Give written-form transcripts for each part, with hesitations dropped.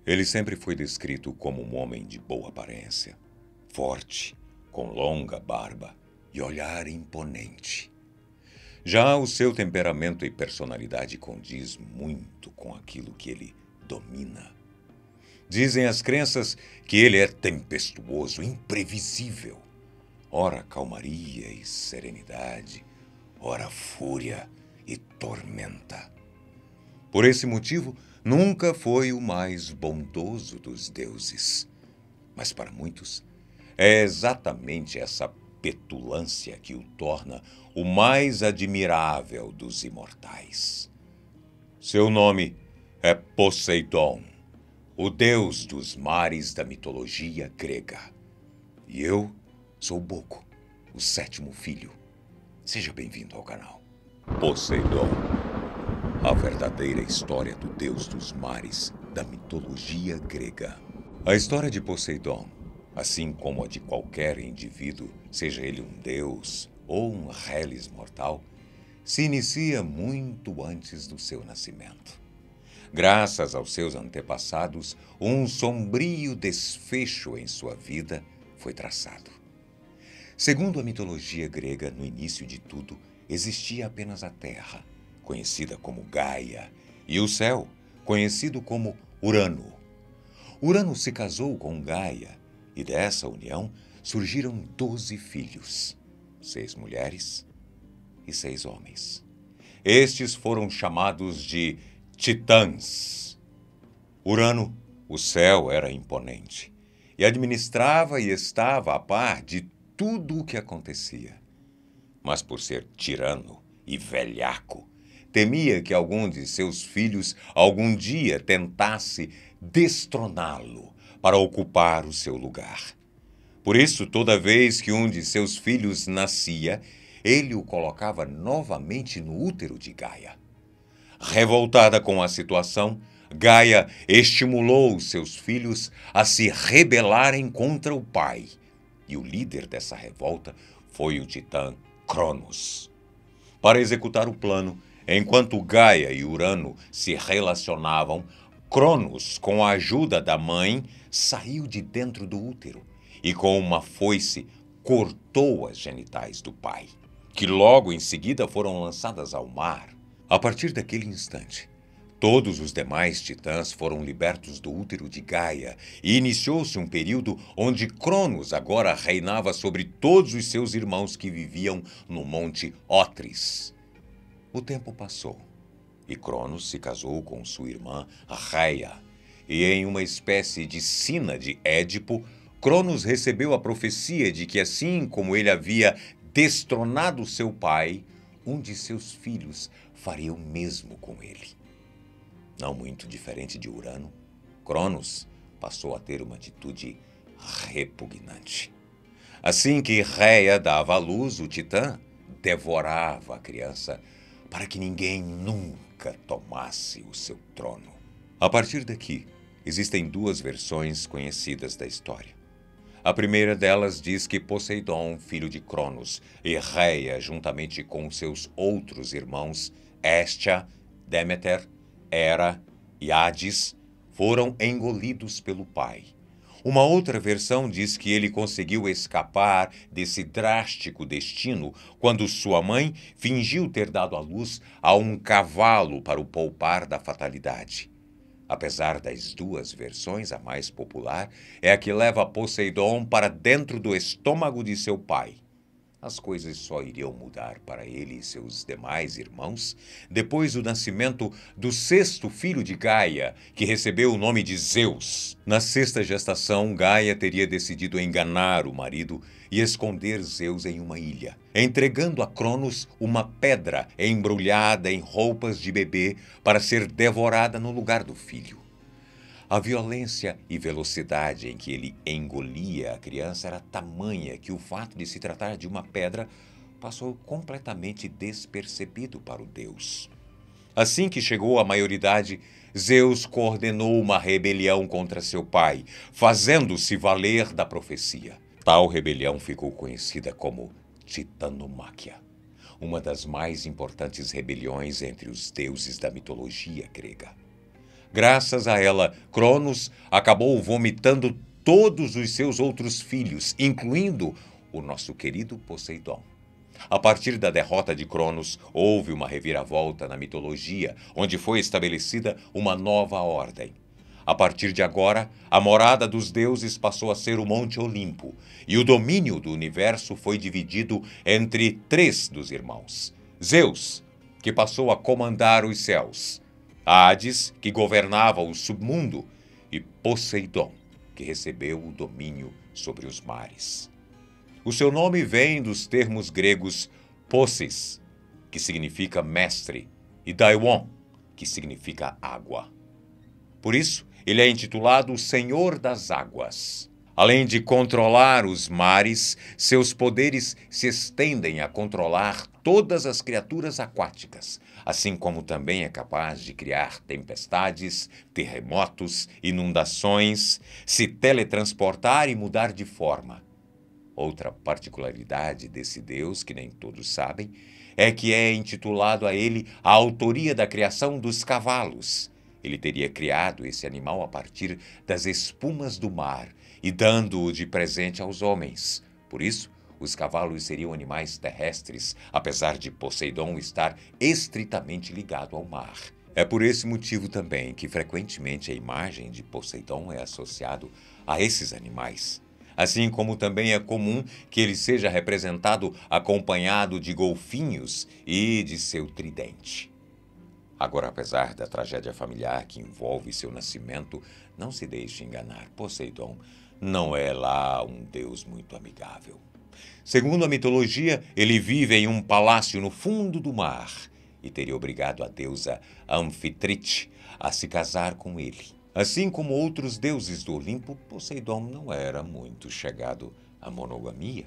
Ele sempre foi descrito como um homem de boa aparência, forte, com longa barba e olhar imponente. Já o seu temperamento e personalidade condiz muito com aquilo que ele domina. Dizem as crenças que ele é tempestuoso, imprevisível. Ora calmaria e serenidade, ora fúria e tormenta. Por esse motivo, nunca foi o mais bondoso dos deuses. Mas para muitos, é exatamente essa petulância que o torna o mais admirável dos imortais. Seu nome é Poseidon, o deus dos mares da mitologia grega. E eu sou Boco, o sétimo filho. Seja bem-vindo ao canal. Poseidon, a verdadeira história do deus dos mares da mitologia grega. A história de Poseidon, assim como a de qualquer indivíduo, seja ele um deus ou um reles mortal, se inicia muito antes do seu nascimento. Graças aos seus antepassados, um sombrio desfecho em sua vida foi traçado. Segundo a mitologia grega, no início de tudo, existia apenas a Terra, conhecida como Gaia, e o céu, conhecido como Urano. Urano se casou com Gaia, e dessa união surgiram 12 filhos, 6 mulheres e 6 homens. Estes foram chamados de Titãs. Urano, o céu, era imponente, e administrava e estava a par de tudo o que acontecia. Mas por ser tirano e velhaco, temia que algum de seus filhos algum dia tentasse destroná-lo para ocupar o seu lugar. Por isso, toda vez que um de seus filhos nascia, ele o colocava novamente no útero de Gaia. Revoltada com a situação, Gaia estimulou seus filhos a se rebelarem contra o pai. E o líder dessa revolta foi o titã Cronos. Para executar o plano, enquanto Gaia e Urano se relacionavam, Cronos, com a ajuda da mãe, saiu de dentro do útero e com uma foice cortou as genitais do pai, que logo em seguida foram lançadas ao mar. A partir daquele instante, todos os demais titãs foram libertos do útero de Gaia e iniciou-se um período onde Cronos agora reinava sobre todos os seus irmãos que viviam no Monte Otris. O tempo passou e Cronos se casou com sua irmã Rheia, e em uma espécie de sina de Édipo, Cronos recebeu a profecia de que, assim como ele havia destronado seu pai, um de seus filhos faria o mesmo com ele. Não muito diferente de Urano, Cronos passou a ter uma atitude repugnante. Assim que Rheia dava à luz, o titã devorava a criança para que ninguém nunca tomasse o seu trono. A partir daqui, existem 2 versões conhecidas da história. A primeira delas diz que Poseidon, filho de Cronos, e Rheia, juntamente com seus outros irmãos, Hestia, Deméter, Hera e Hades, foram engolidos pelo pai. Uma outra versão diz que ele conseguiu escapar desse drástico destino quando sua mãe fingiu ter dado à luz a um cavalo para o poupar da fatalidade. Apesar das 2 versões, a mais popular é a que leva Poseidon para dentro do estômago de seu pai. As coisas só iriam mudar para ele e seus demais irmãos depois do nascimento do 6º filho de Gaia, que recebeu o nome de Zeus. Na 6ª gestação, Gaia teria decidido enganar o marido e esconder Zeus em uma ilha, entregando a Cronos uma pedra embrulhada em roupas de bebê para ser devorada no lugar do filho. A violência e velocidade em que ele engolia a criança era tamanha que o fato de se tratar de uma pedra passou completamente despercebido para o deus. Assim que chegou à maioridade, Zeus coordenou uma rebelião contra seu pai, fazendo-se valer da profecia. Tal rebelião ficou conhecida como Titanomáquia, uma das mais importantes rebeliões entre os deuses da mitologia grega. Graças a ela, Cronos acabou vomitando todos os seus outros filhos, incluindo o nosso querido Poseidon. A partir da derrota de Cronos, houve uma reviravolta na mitologia, onde foi estabelecida uma nova ordem. A partir de agora, a morada dos deuses passou a ser o Monte Olimpo, e o domínio do universo foi dividido entre 3 dos irmãos. Zeus, que passou a comandar os céus, Hades, que governava o submundo, e Poseidon, que recebeu o domínio sobre os mares. O seu nome vem dos termos gregos Posis, que significa mestre, e Daion, que significa água. Por isso, ele é intitulado Senhor das Águas. Além de controlar os mares, seus poderes se estendem a controlar todas as criaturas aquáticas, assim como também é capaz de criar tempestades, terremotos, inundações, se teletransportar e mudar de forma. Outra particularidade desse Deus, que nem todos sabem, é que é intitulado a ele a autoria da criação dos cavalos. Ele teria criado esse animal a partir das espumas do mar e dando-o de presente aos homens. Por isso, os cavalos seriam animais terrestres, apesar de Poseidon estar estritamente ligado ao mar. É por esse motivo também que frequentemente a imagem de Poseidon é associado a esses animais. Assim como também é comum que ele seja representado acompanhado de golfinhos e de seu tridente. Agora, apesar da tragédia familiar que envolve seu nascimento, não se deixe enganar. Poseidon não é lá um deus muito amigável. Segundo a mitologia, ele vive em um palácio no fundo do mar e teria obrigado a deusa Anfitrite a se casar com ele. Assim como outros deuses do Olimpo, Poseidon não era muito chegado à monogamia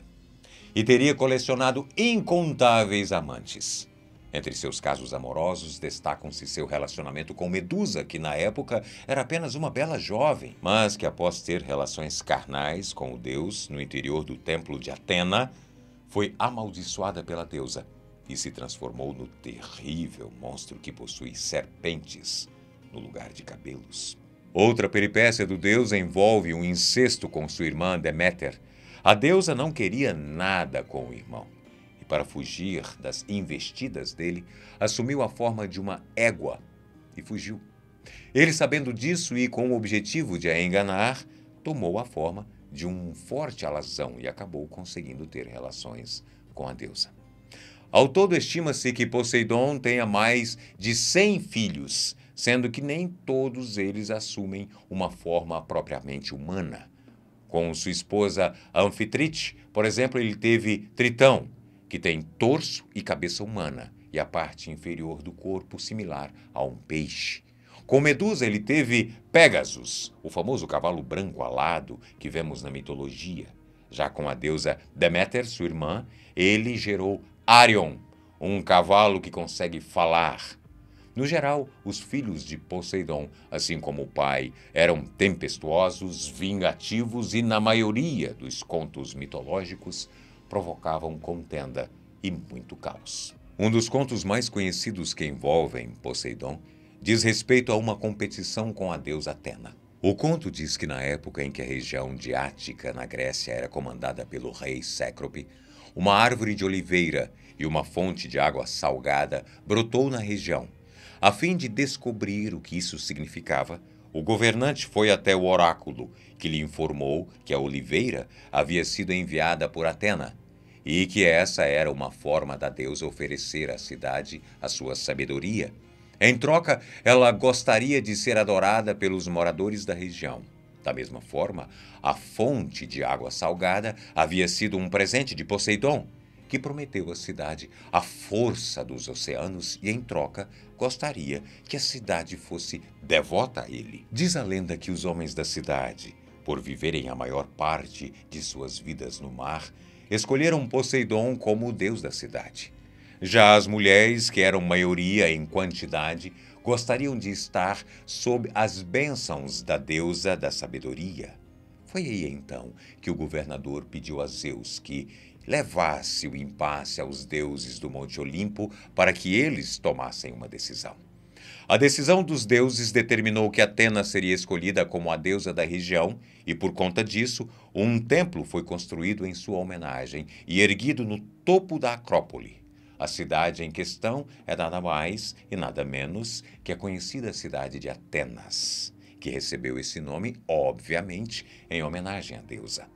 e teria colecionado incontáveis amantes. Entre seus casos amorosos, destacam-se seu relacionamento com Medusa, que na época era apenas uma bela jovem, mas que após ter relações carnais com o deus no interior do templo de Atena, foi amaldiçoada pela deusa e se transformou no terrível monstro que possui serpentes no lugar de cabelos. Outra peripécia do deus envolve um incesto com sua irmã Deméter. A deusa não queria nada com o irmão. Para fugir das investidas dele, assumiu a forma de uma égua e fugiu. Ele, sabendo disso e com o objetivo de a enganar, tomou a forma de um forte alazão e acabou conseguindo ter relações com a deusa. Ao todo, estima-se que Poseidon tenha mais de 100 filhos, sendo que nem todos eles assumem uma forma propriamente humana. Com sua esposa Anfitrite, por exemplo, ele teve Tritão, que tem torso e cabeça humana, e a parte inferior do corpo similar a um peixe. Com Medusa, ele teve Pégasus, o famoso cavalo branco alado que vemos na mitologia. Já com a deusa Deméter, sua irmã, ele gerou Arion, um cavalo que consegue falar. No geral, os filhos de Poseidon, assim como o pai, eram tempestuosos, vingativos e, na maioria dos contos mitológicos, provocavam contenda e muito caos. Um dos contos mais conhecidos que envolvem Poseidon diz respeito a uma competição com a deusa Atena. O conto diz que na época em que a região de Ática, na Grécia, era comandada pelo rei Cécrope, uma árvore de oliveira e uma fonte de água salgada brotou na região. A fim de descobrir o que isso significava, o governante foi até o oráculo, que lhe informou que a oliveira havia sido enviada por Atena e que essa era uma forma da deusa oferecer à cidade a sua sabedoria. Em troca, ela gostaria de ser adorada pelos moradores da região. Da mesma forma, a fonte de água salgada havia sido um presente de Poseidon, que prometeu à cidade a força dos oceanos e, em troca, gostaria que a cidade fosse devota a ele. Diz a lenda que os homens da cidade, por viverem a maior parte de suas vidas no mar, escolheram Poseidon como o deus da cidade. Já as mulheres, que eram maioria em quantidade, gostariam de estar sob as bênçãos da deusa da sabedoria. Foi aí então que o governador pediu a Zeus que levasse o impasse aos deuses do Monte Olimpo para que eles tomassem uma decisão. A decisão dos deuses determinou que Atenas seria escolhida como a deusa da região e, por conta disso, um templo foi construído em sua homenagem e erguido no topo da Acrópole. A cidade em questão é nada mais e nada menos que a conhecida cidade de Atenas, que recebeu esse nome, obviamente, em homenagem à deusa.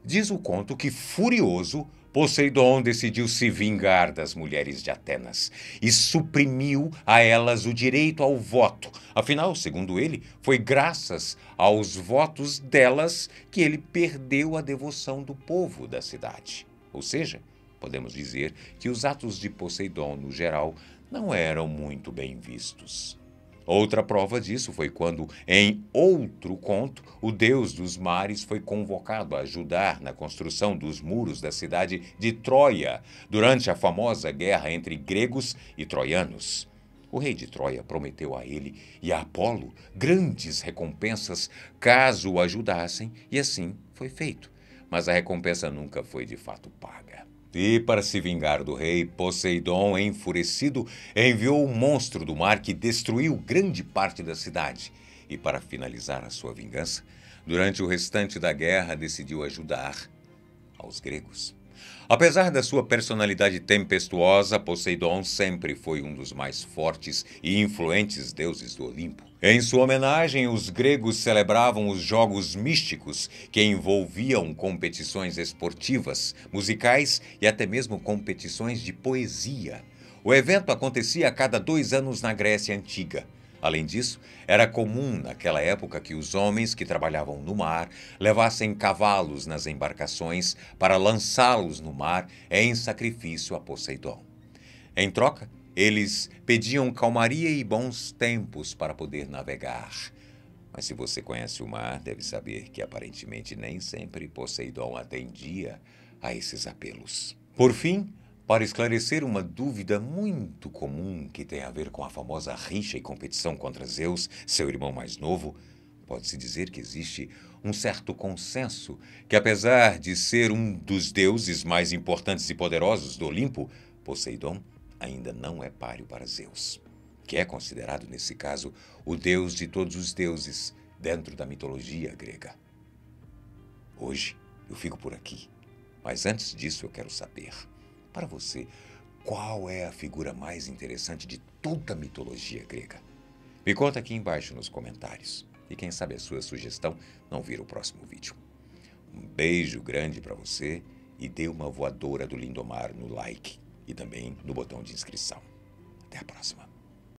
Diz o conto que, furioso, Poseidon decidiu se vingar das mulheres de Atenas e suprimiu a elas o direito ao voto. Afinal, segundo ele, foi graças aos votos delas que ele perdeu a devoção do povo da cidade. Ou seja, podemos dizer que os atos de Poseidon, no geral, não eram muito bem vistos. Outra prova disso foi quando, em outro conto, o deus dos mares foi convocado a ajudar na construção dos muros da cidade de Troia, durante a famosa guerra entre gregos e troianos. O rei de Troia prometeu a ele e a Apolo grandes recompensas caso o ajudassem, e assim foi feito. Mas a recompensa nunca foi de fato paga. E, para se vingar do rei, Poseidon, enfurecido, enviou um monstro do mar que destruiu grande parte da cidade. E, para finalizar a sua vingança, durante o restante da guerra, decidiu ajudar aos gregos. Apesar da sua personalidade tempestuosa, Poseidon sempre foi um dos mais fortes e influentes deuses do Olimpo. Em sua homenagem, os gregos celebravam os jogos místicos, que envolviam competições esportivas, musicais e até mesmo competições de poesia. O evento acontecia a cada 2 anos na Grécia Antiga. Além disso, era comum naquela época que os homens que trabalhavam no mar levassem cavalos nas embarcações para lançá-los no mar em sacrifício a Poseidon. Em troca, eles pediam calmaria e bons tempos para poder navegar. Mas se você conhece o mar, deve saber que aparentemente nem sempre Poseidon atendia a esses apelos. Por fim, para esclarecer uma dúvida muito comum que tem a ver com a famosa rixa e competição contra Zeus, seu irmão mais novo, pode-se dizer que existe um certo consenso que, apesar de ser um dos deuses mais importantes e poderosos do Olimpo, Poseidon ainda não é páreo para Zeus, que é considerado, nesse caso, o deus de todos os deuses dentro da mitologia grega. Hoje eu fico por aqui, mas antes disso eu quero saber, para você, qual é a figura mais interessante de toda a mitologia grega? Me conta aqui embaixo nos comentários. E quem sabe a sua sugestão não vira o próximo vídeo. Um beijo grande para você e dê uma voadora do Lindomar no like e também no botão de inscrição. Até a próxima.